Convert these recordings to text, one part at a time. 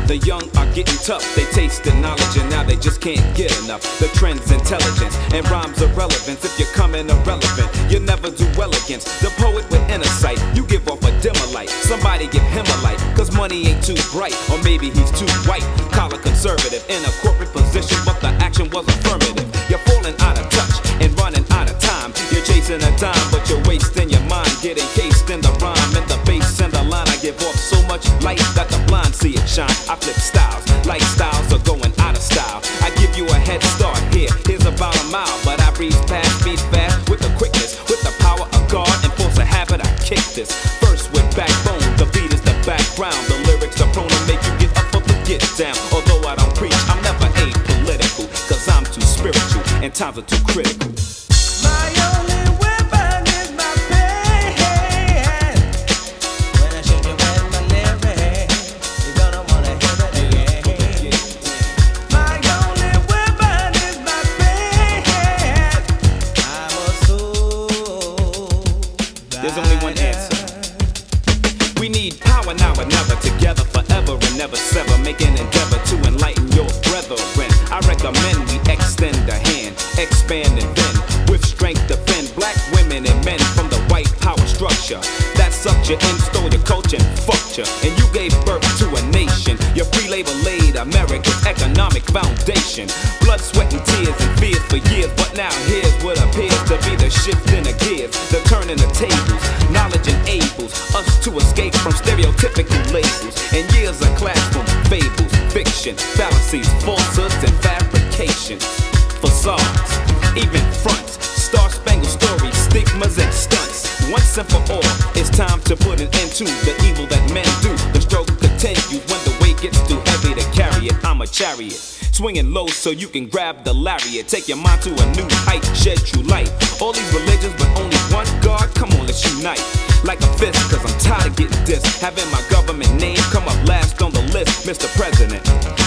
The young are getting tough, they taste the knowledge and now they just can't get enough. The trend's intelligence and rhymes are relevance. If you're coming irrelevant, you never do well against the poet with inner sight. You give off a dimmer light, somebody give him a light, cause money ain't too bright, or maybe he's too white. Collar conservative in a corporate position, but the action was affirmative. You're falling out of touch and running out of time. You're chasing a dime, but you're wasting your mind, getting cased in the rhyme and the bass and the line. I give off so much light that the blind see it shine. I flip styles, lifestyles are going out of style. I give you a head start here, here's about a mile, but I breeze past, speed fast with the quickness, with the power of God and force of habit. I kick this first with backbone. The beat is the background, the lyrics are prone to make you get up or get down. Although I don't preach, I'm never apolitical, cause I'm too spiritual and times are too critical. My only weapon is my pen. When I shoot you with my lyrics, you're gonna wanna hear it again. My only weapon is my pen. I'm a soul. There's only one answer. We need power now or never, together forever and never sever. Make an endeavor to enlighten your brethren. I recommend we extend a hand, expand and bend, with strength defend black women and men from the white power structure that sucked you in, stole your culture and fucked you. And you gave birth to a nation. Your free labor laid America's economic foundation. Blood, sweat and tears and fears for years, but now here's what appears to be the shift in the gears, the turn in the tables. Knowledge enables us to escape from stereotypical labels and years of classroom fables, fiction, fallacies, falsehoods and fabrications, facades, even fronts, star-spangled stories, stigmas and stunts. Once and for all, it's time to put an end to the evil that men do. The struggle continues when the weight gets too heavy to carry it. I'm a chariot, swinging low so you can grab the lariat. Take your mind to a new height, shed true light. All these religions but only one God, come on let's unite. Like a fist, cause I'm tired of getting dissed, having my government name come up last on the list. Mr. President,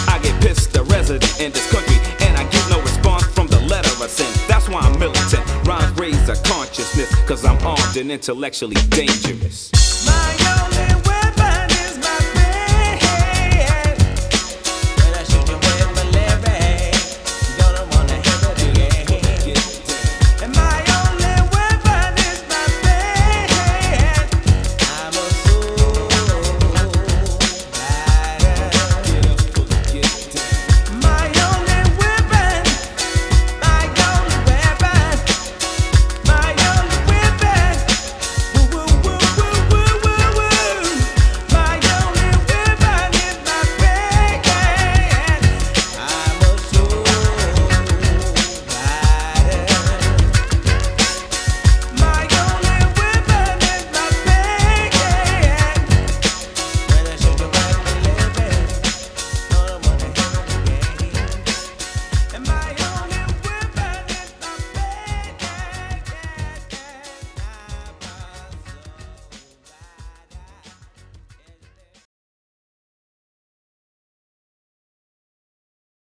I get pissed, the resident in this country, and I get no response from the letter I send. That's why I'm militant, rhymes raise a consciousness, cause I'm armed and intellectually dangerous. My